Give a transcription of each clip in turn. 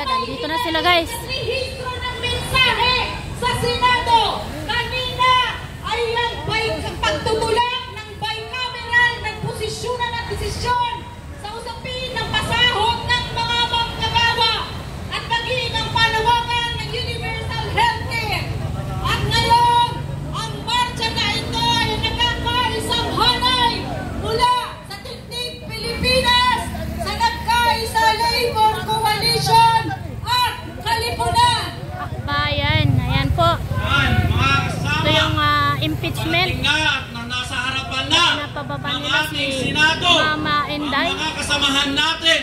agad. Andito na sila, guys. Rehistro ng mensahe sa Senado. Kanina ay ang pagtutulak ng bicameral nagposisyonan at desisyon sa usapin ng pasahod ng mga manggagawa at maging ang panawagan ng universal healthcare. At ngayon, ang marcha na ito ay nagkakaisang hanay mula sa Tindig Pilipinas sa nagkaisa Labor Coalition at Kalipunan. Akbayan. Ayan po. Mga kasama, ito yung impeachment. at nasa harapan na ng ating Senado, Mama Inday. ang mga kasamahan natin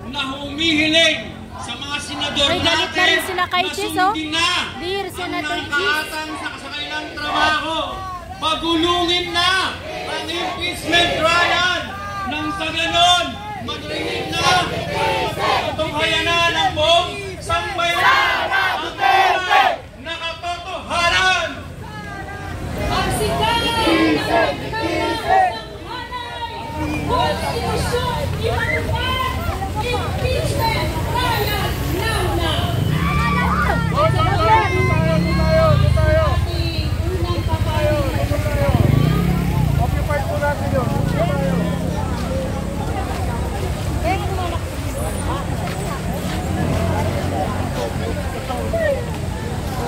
na humihiling sa mga senador Ay, galit na rin sila kay na Chis, oh. sundin na Dear Senator ang Chis. nangkaatan sa kasakailang trabaho. Pagulungin na ang impeachment trial nang sa ganon magrihit na katunghayanan ng buong sambayanan ang tunay na katotohanan. Ang sigaw ng hanay, konstitusyon, imatupad, impeachment trial now na. Ating unang papayo.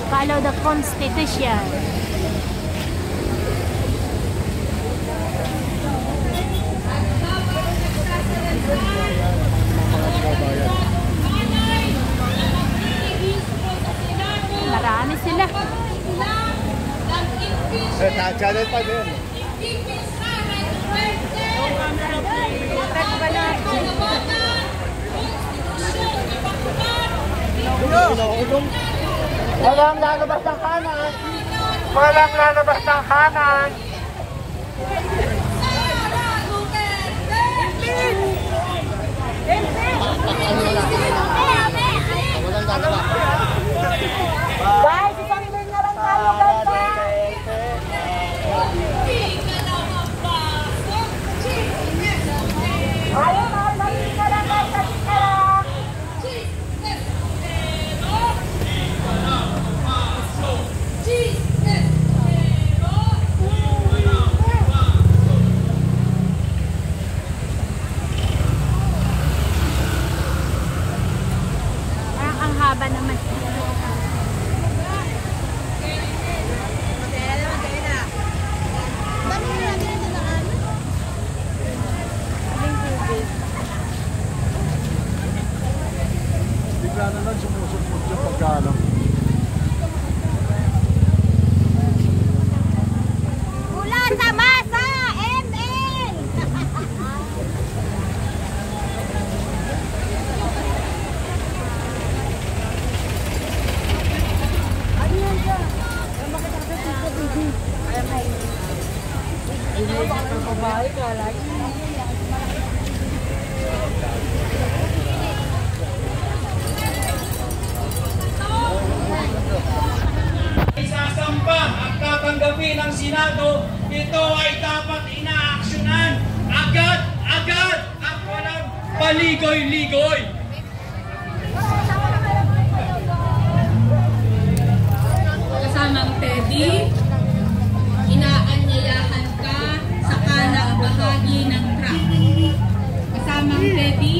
Follow the Constitution. Marami sila. Channel pa din. Walang lalabas ng kanan. Walang lalabas ng kanan. Guys, isang din na lang tayo, guys. Ayun, halin na lang, guys. Halin na lang. Ang haba naman. Bigla na lang sumusupot yung pagkano. Mula sa masa, ML! Isasampa at tatanggapin ng Senado, ito ay dapat inaaksyonan agad-agad at walang paligoy-ligoy. Kasamang Teddy, inaanyayahan ka sa kanang bahagi ng truck. Kasamang Teddy,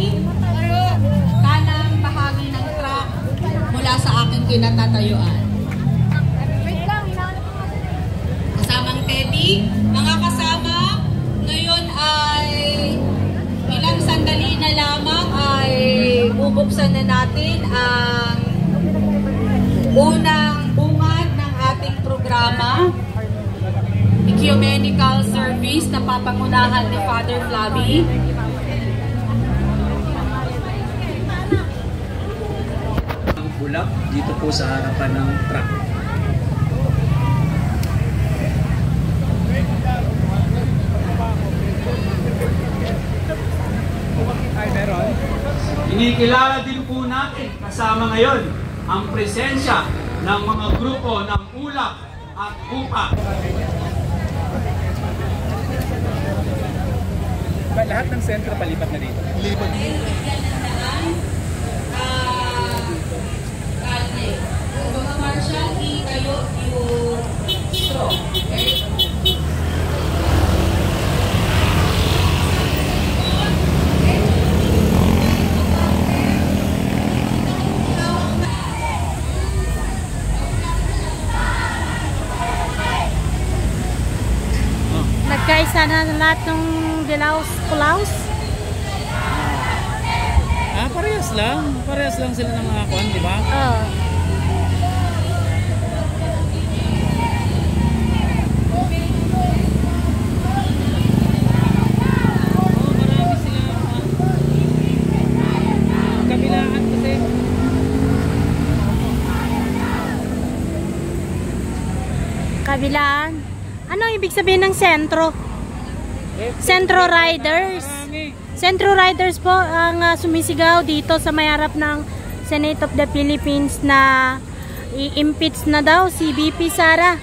kanang bahagi ng truck mula sa aking kinatatayuan. Kasamang Teddy, mga kasama, ngayon ay ilang sandali na lamang ay bubuksan na natin ang unang bungad ng ating programa, Ecumenical Service na papangunahan ni Father Flavi. Ang bulak dito po sa harapan ng truck. Inikilala din po natin kasama ngayon ang presensya ng mga grupo ng ulap at upa. Lahat ng sentro palipat na dito. Lipat. sana lahat ng Dilaws Kulaws. Parehas lang. Parehas lang sila ng mga kwan, di ba? Oo. Marami sila. Kabilaan kasi. Kabilaan. Ano ibig sabihin ng sentro? Centro Riders. Centro Riders po ang sumisigaw dito sa may harap ng Senate of the Philippines na i-impeach na daw si VP Sara.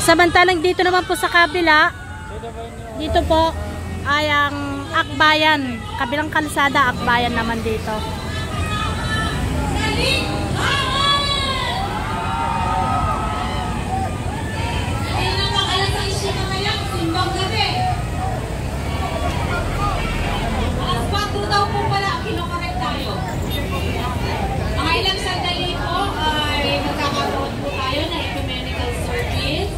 Samantalang dito naman po sa kabila, dito po ay ang Akbayan. Kabilang kalsada, Akbayan naman dito. Daw po pala, kinokorek tayo. Mga ilang sandali po ay magkakaroon po tayo ng ecumenical service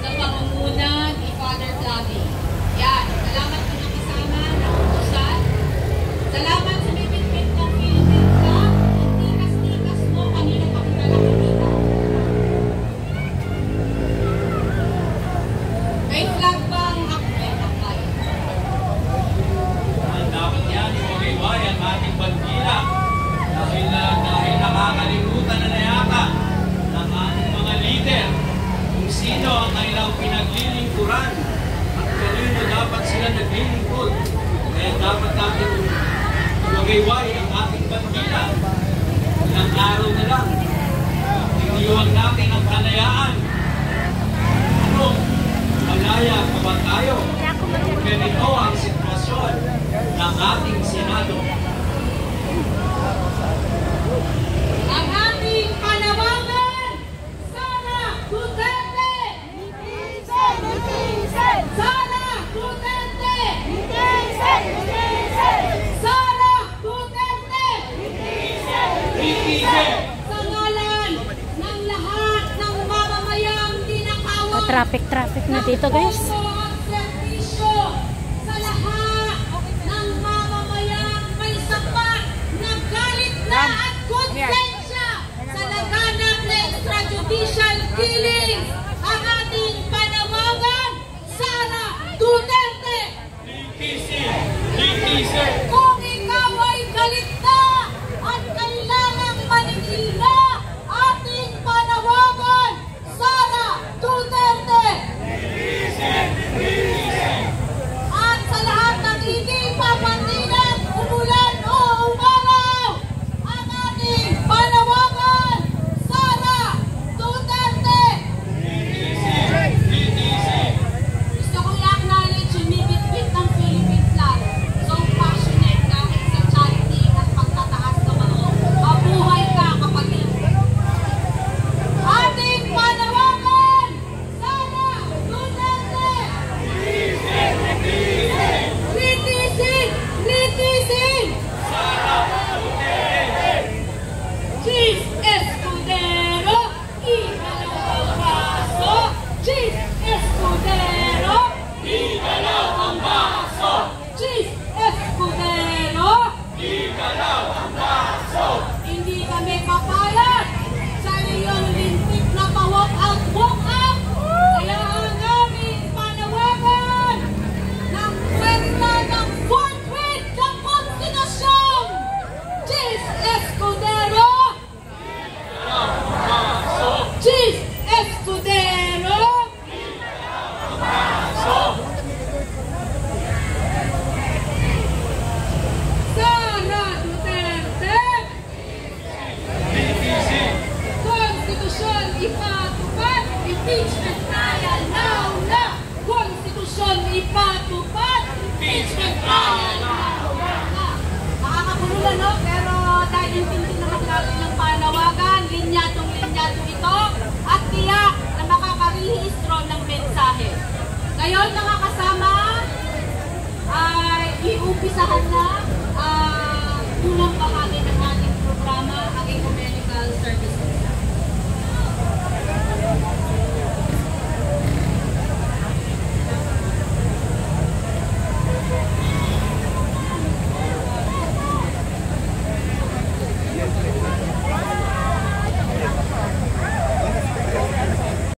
sa pangunguna ni Father Flavi. Yan, salamat po na kasama ng utusan. Salamat sa may bitbit ng Philippine flag. Ang tikas-tikas mo, kanina pa kita nakikita. May flag bang akbay? Dapat yan, iwagayway ang ating bandila dahil nakakalimutan na yata ng ating mga leader kung sino ang kanilang pinaglilingkuran at kanino dapat sila naglilingkod. Kaya dapat natin iwagayway ang ating bandila. Ilang araw na lang, iniwan natin ang kalayaan. Ano? Malaya pa ba tayo? Ganito ang sitwasyon ng ating Senado. Ang ating panawagan, Sara Duterte! Sara Duterte! Sara Duterte! Sa ngalan ng lahat ng mamamayang dinakawan, Traffic na dito, guys. ang servisyo sa lahat ng mamamayang may sapat na galit na at konsensya sa laganap na extrajudicial killings. Ang ating panawagan, Sara Duterte! Kung ikaw ay galit na at kailangang manigil na, ating panawagan, Sara Duterte! At sa lahat ng hindi papandinan, umulan o umaraw, ang ating panawagan, Sara Duterte! Gusto ko i-acknowledge yung bibit-bit ng Philippine flag. So passionate dahil sa charity at pagtataas ng mga mabuhay ka, kapatid. Ating panawagan, Sara Duterte! Litisin! Cheese Escudero, ikalawang baso! Cheese Escudero, ikalawang baso! Cheese Escudero, ikalawang baso! Hindi kami papayag sa iyong lintik na pa-walk out. Kaya ang aming panawagan ng kwenta ng forthwith ng konstitusyon, Cheese Escudero! Cheese Escudero! Sara Duterte! Konstitusyon ipatupad! Impeachment trial now na! Konstitusyon ipatupad! Impeachment trial now na! Nakakagulo na, no? Pero dahil intindi naman natin ng panawagan, linyadong ito at tiyak na makakarehistro ng mensahe. Ngayon, mga kasama, ay iumpisahan na